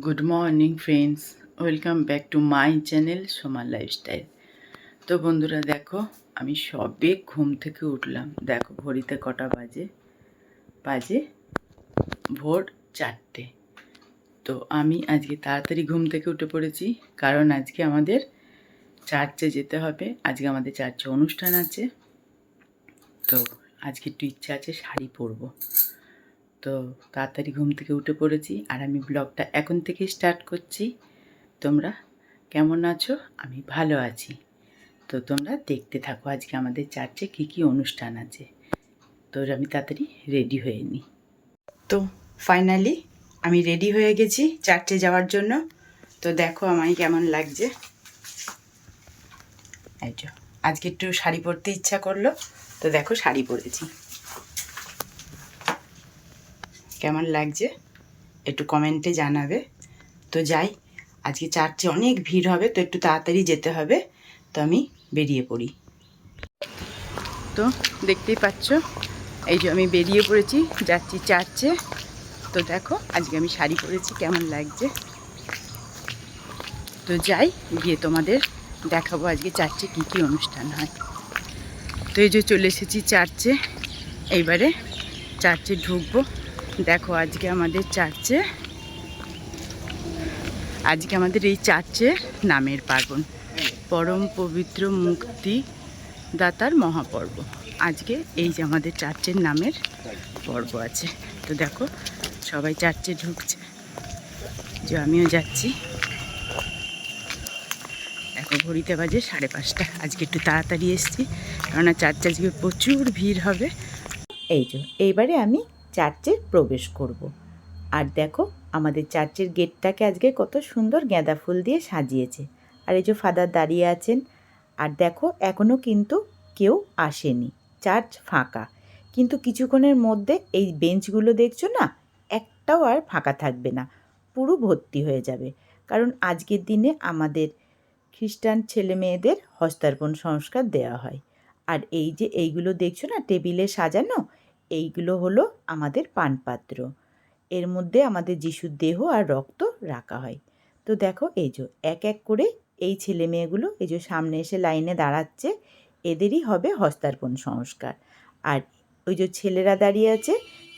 Good morning friends, welcome back to my channel সোমার lifestyle. তো বন্ধুরা দেখো, আমি সবে ঘুম থেকে উঠলাম। দেখো ঘড়িতে কটা বাজে, বাজে ভোর 4টে। তো আমি আজকে তাড়াতাড়ি ঘুম থেকে উঠে পড়েছি, কারণ আজকে আমাদের চার্চে যেতে হবে। আজকে আমাদের চার্চে অনুষ্ঠান আছে। তো আজকে একটু ইচ্ছা আছে শাড়ি পরবো। তো তাড়াতাড়ি ঘুম থেকে উঠে পড়েছি, আর আমি ব্লগটা এখন থেকে স্টার্ট করছি। তোমরা কেমন আছো? আমি ভালো আছি। তো তোমরা দেখতে থাকো আজকে আমাদের চার্চে কী কী অনুষ্ঠান আছে। তো আমি তাড়াতাড়ি রেডি হয়ে নিই। তো ফাইনালি আমি রেডি হয়ে গেছি চার্চে যাওয়ার জন্য। তো দেখো আমায় কেমন লাগছে। এই যে আজকে একটু শাড়ি পরতে ইচ্ছা করলো, তো দেখো শাড়ি পরেছি। কেমন লাগছে একটু কমেন্টে জানাবে। তো যাই, আজকে চার্চে অনেক ভিড় হবে, তো একটু তাড়াতাড়ি যেতে হবে। তো আমি বেরিয়ে পড়ি। তো দেখতেই পাচ্ছ, এই যে আমি বেরিয়ে পড়েছি, যাচ্ছি চার্চে। তো দেখো আজকে আমি শাড়ি পরেছি, কেমন লাগছে। তো যাই, গিয়ে তোমাদের দেখাবো আজকে চার্চে কী কী অনুষ্ঠান হয়। তো এই যে চলে এসেছি চার্চে, এইবারে চার্চে ঢুকবো। দেখো আজকে আমাদের চার্চে, আজকে আমাদের এই চার্চে নামের পার্বণ, পরম পবিত্র মুক্তিদাতার মহাপর্ব। আজকে এই যে আমাদের চার্চের নামের পর্ব আছে। তো দেখো সবাই চার্চে ঢুকছে, যে আমিও যাচ্ছি। দেখো ঘড়িতে বাজে 5:30। আজকে একটু তাড়াতাড়ি এসেছি, কেননা চার্চে আজকে প্রচুর ভিড় হবে। এই যে এইবারে আমি চার্চে প্রবেশ করব। আর দেখো আমাদের চার্চের গেটটাকে আজকে কত সুন্দর গাঁদা ফুল দিয়ে সাজিয়েছে। আর এই যে ফাদার দাঁড়িয়ে আছেন। আর দেখো এখনও কিন্তু কেউ আসেনি, চার্চ ফাঁকা। কিন্তু কিছুক্ষণের মধ্যে এই বেঞ্চগুলো দেখছো না, একটাও আর ফাঁকা থাকবে না, পুরো ভর্তি হয়ে যাবে। কারণ আজকের দিনে আমাদের খ্রিস্টান ছেলে মেয়েদের হস্তার্পণ সংস্কার দেওয়া হয়। আর এই যে এইগুলো দেখছো না টেবিলে সাজানো, এইগুলো হলো আমাদের পানপাত্র। এর মধ্যে আমাদের যিশুর দেহ আর রক্ত রাখা হয়। তো দেখো এই যে এক এক করে এই ছেলে মেয়েগুলো এই যে সামনে এসে লাইনে দাঁড়াচ্ছে, এদেরই হবে হস্তার্পণ সংস্কার। আর ওই যে ছেলেরা দাঁড়িয়ে আছে,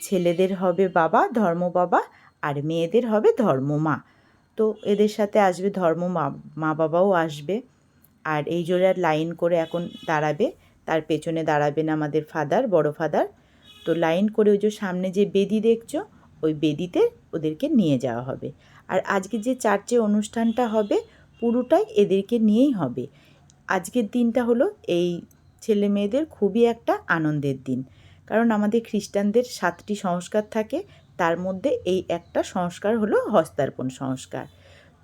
ছেলেদের হবে বাবা, ধর্ম বাবা, আর মেয়েদের হবে ধর্ম মা। তো এদের সাথে আসবে ধর্ম মা বাবাও আসবে। আর এই জোড়ার লাইন করে এখন দাঁড়াবে, তার পেছনে দাঁড়াবেন আমাদের ফাদার, বড় ফাদার। তো লাইন করে ওই যে সামনে যে বেদি দেখছো, ওই বেদিতে ওদেরকে নিয়ে যাওয়া হবে। আর আজকে যে চার্চে অনুষ্ঠানটা হবে পুরোটাই এদেরকে নিয়েই হবে। আজকের দিনটা হলো এই ছেলে মেয়েদের খুবই একটা আনন্দের দিন, কারণ আমাদের খ্রিস্টানদের 7টি সংস্কার থাকে, তার মধ্যে এই একটা সংস্কার হলো হস্তার্পণ সংস্কার।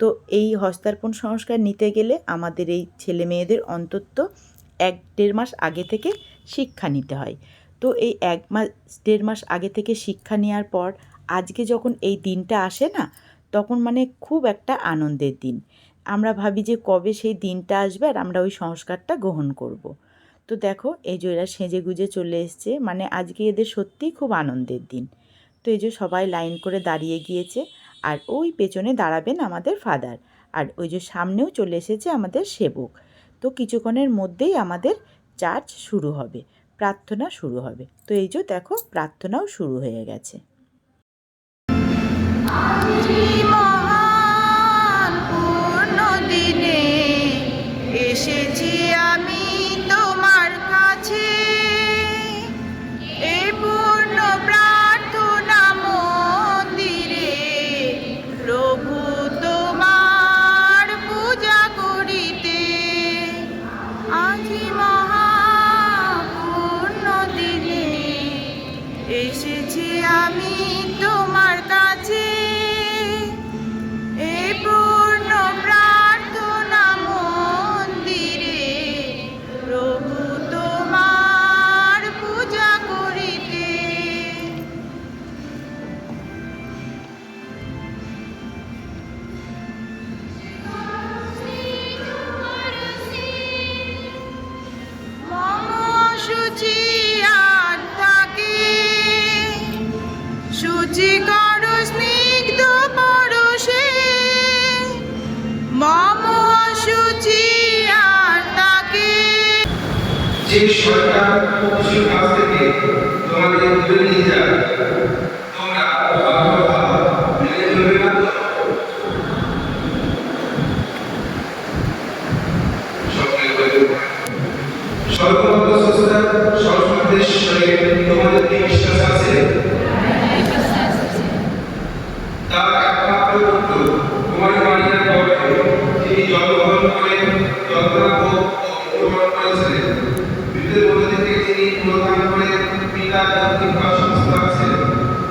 তো এই হস্তার্পণ সংস্কার নিতে গেলে আমাদের এই ছেলে মেয়েদের অন্তত 1-1.5 মাস আগে থেকে শিক্ষা নিতে হয়। তো এই 1-1.5 মাস আগে থেকে শিক্ষা নেওয়ার পর আজকে যখন এই দিনটা আসে না, তখন মানে খুব একটা আনন্দের দিন। আমরা ভাবি যে কবে সেই দিনটা আসবে আর আমরা ওই সংস্কারটা গ্রহণ করব। তো দেখো এই যে এরা সেজে গুজে চলে এসছে, মানে আজকে এদের সত্যিই খুব আনন্দের দিন। তো এই যে সবাই লাইন করে দাঁড়িয়ে গিয়েছে। আর ওই পেছনে দাঁড়াবেন আমাদের ফাদার, আর ওই যে সামনেও চলে এসেছে আমাদের সেবক। তো কিছুক্ষণের মধ্যেই আমাদের চার্চ শুরু হবে, প্রার্থনা শুরু হবে। তো এই যে দেখো প্রার্থনাও শুরু হয়ে গেছে। এসেছি আমি তোমার কাছে, এই পূর্ণ প্রার্থনা মন্দিরে প্রভু তোমার পূজা করিতে। আজি মহাপূর্ণ দিনে এসেছি আমি তোমার কাছে, সেই সরকার কিছু কাছ থেকে তোমাদের দূরে নিয়ে যায়, তোমরা মেনে চলবে না তো? সর্বভৌম স্রষ্টা সর্বদেশ্বরে তোমাদের কি বিশ্বাস আছে? তার একমাত্র পুত্র কুমারী মারিয়ার গর্ভে তিনি জন্মগ্রহণ করে যন্ত্রণা ভোগ ও মৃত্যুবরণ করেছিলেন। মৃতের মধ্যে থেকে তিনি পুনরুত্থান করে পিতার দক্ষিণ সমস্ত আছেন।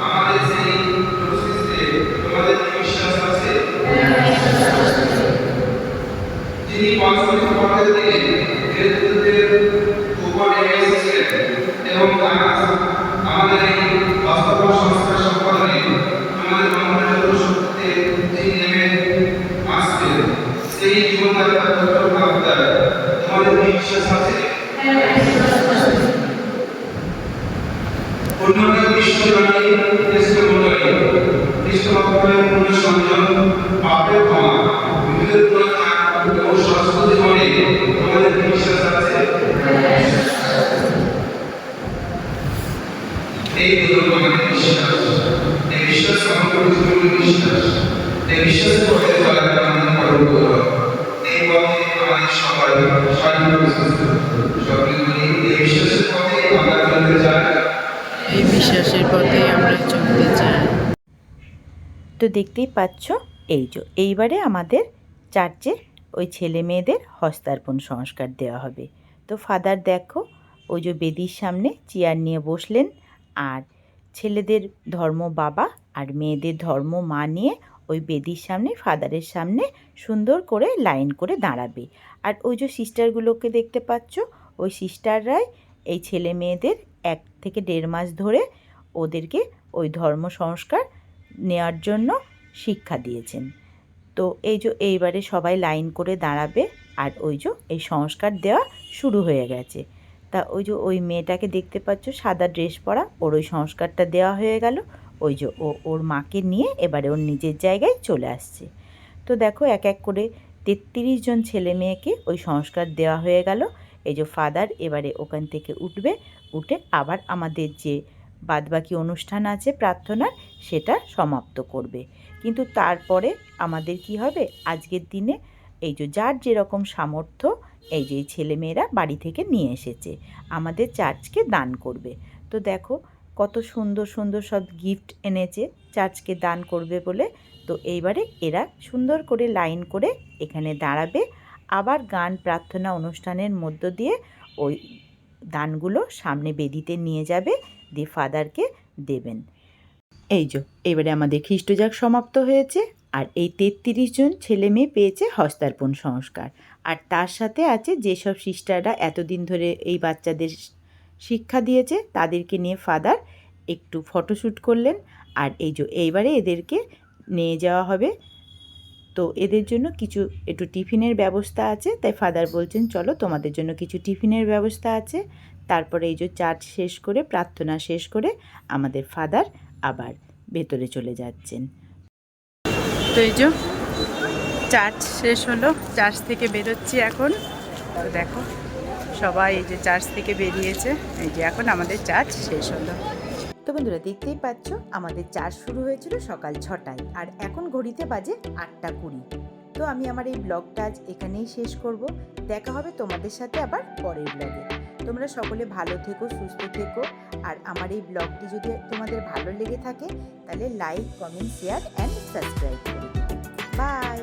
আমাদের সেই প্রতিষ্ঠিতে তোমাদের কি বিশ্বাস আছে? তিনি পাঁচটি পর্যায়ে থেকে নেতৃত্বের উপর নেমে এসেছিলেন এবং আমাদের এই বাস্তব সংস্কার সম্পাদনে আমাদের মন্ত্রের শক্তিতে তিনি নেমে আসবেন। সেই জীবনযাত্রার তথ্য ভাবতার তোমাদের বিশ্বাস আছে? উন্নতি বিশ্বজনী খ্রিস্ট মণ্ডলী খ্রিস্ট ভক্তের পূর্ণ সংযম পাপের ক্ষমা বিভেদের পুনরুত্থান এবং শাশ্বত জীবনে তোমাদের বিশ্বাস আছে? এই হলো আমাদের বিশ্বাস। এই বিশ্বাস আমাদের জীবনের বিশ্বাস। এই বিশ্বাসের পথে চলার আমাদের পরম গৌরব। এই পথে আমাদের সবাই স্বাধীনভাবে সকলে বলি এই বিশ্বাসের পথে আমরা চলতে চাই। এই বিশ্বাসের পথে আমরা চলতে চাই। তো দেখতেই পাচ্ছ, এইবারে আমাদের চার্চে ওই ছেলে মেয়েদের হস্তার্পণ সংস্কার দেওয়া হবে। তো ফাদার দেখো ওই যে বেদির সামনে চেয়ার নিয়ে বসলেন, আর ছেলেদের ধর্ম বাবা আর মেয়েদের ধর্ম মা নিয়ে ওই বেদির সামনে ফাদারের সামনে সুন্দর করে লাইন করে দাঁড়াবে। আর ওই যে সিস্টারগুলোকে দেখতে পাচ্ছ, ওই সিস্টাররাই এই ছেলে মেয়েদের 1 থেকে 1.5 মাস ধরে ওদেরকে ওই ধর্ম সংস্কার নেওয়ার জন্য শিক্ষা দিয়েছেন। তো এইবারে সবাই লাইন করে দাঁড়াবে, আর এই সংস্কার দেওয়া শুরু হয়ে গেছে। তা ওই মেয়েটাকে দেখতে পাচ্ছ সাদা ড্রেস পরা, ওর ওই সংস্কারটা দেওয়া হয়ে গেল। ওর মাকে নিয়ে এবারে ওর নিজের জায়গায় চলে আসছে। তো দেখো এক এক করে 33 জন ছেলে মেয়েকে ওই সংস্কার দেওয়া হয়ে গেল। ফাদার এবারে ওখান থেকে উঠে আবার আমাদের যে বাদবাকি অনুষ্ঠান আছে প্রার্থনার, সেটা সমাপ্ত করবে। কিন্তু তারপরে আমাদের কি হবে, আজকের দিনে যার যেরকম সামর্থ্য যে ছেলেমেয়েরা বাড়ি থেকে নিয়ে এসেছে আমাদের চার্চকে দান করবে। তো দেখো কত সুন্দর সুন্দর সব গিফট এনেছে চার্চকে দান করবে বলে। তো এইবারে এরা সুন্দর করে লাইন করে এখানে দাঁড়াবে, আবার গান প্রার্থনা অনুষ্ঠানের মধ্য দিয়ে ওই দানগুলো সামনে বেদিতে নিয়ে যাবে, দিয়ে ফাদারকে দেবেন। এবারে আমাদের খ্রিস্টজাগ সমাপ্ত হয়েছে, আর এই 33 জন ছেলে মেয়ে পেয়েছে হস্তার্পণ সংস্কার। আর তার সাথে আছে যেসব সিস্টাররা এতদিন ধরে এই বাচ্চাদের শিক্ষা দিয়েছে তাদেরকে নিয়ে ফাদার একটু ফটোশ্যুট করলেন। আর এইবারে এদেরকে নিয়ে যাওয়া হবে। তো এদের জন্য একটু টিফিনের ব্যবস্থা আছে, তাই ফাদার বলছেন চলো তোমাদের জন্য কিছু টিফিনের ব্যবস্থা আছে। তারপরে চার্চ শেষ করে প্রার্থনা শেষ করে আমাদের ফাদার আবার ভেতরে চলে যাচ্ছেন। তো চার্চ শেষ হলো, চার্চ থেকে বেরোচ্ছি এখন। তো দেখো সবাই চার্চ থেকে বেরিয়েছে, এখন আমাদের চার্চ শেষ হলো। তো বন্ধুরা দেখতেই পাচ্ছ আমাদের চার্চ শুরু হয়েছিল সকাল 6টায়, আর এখন ঘড়িতে বাজে 8:20। তো আমি আমার এই ব্লগটা আজ এখানেই শেষ করব। দেখা হবে তোমাদের সাথে আবার পরের ব্লগে। তোমরা সকলে ভালো থেকো, সুস্থ থেকো। আর আমার এই ব্লগটি যদি তোমাদের ভালো লেগে থাকে তাহলে like, comment, share and subscribe করো। বাই।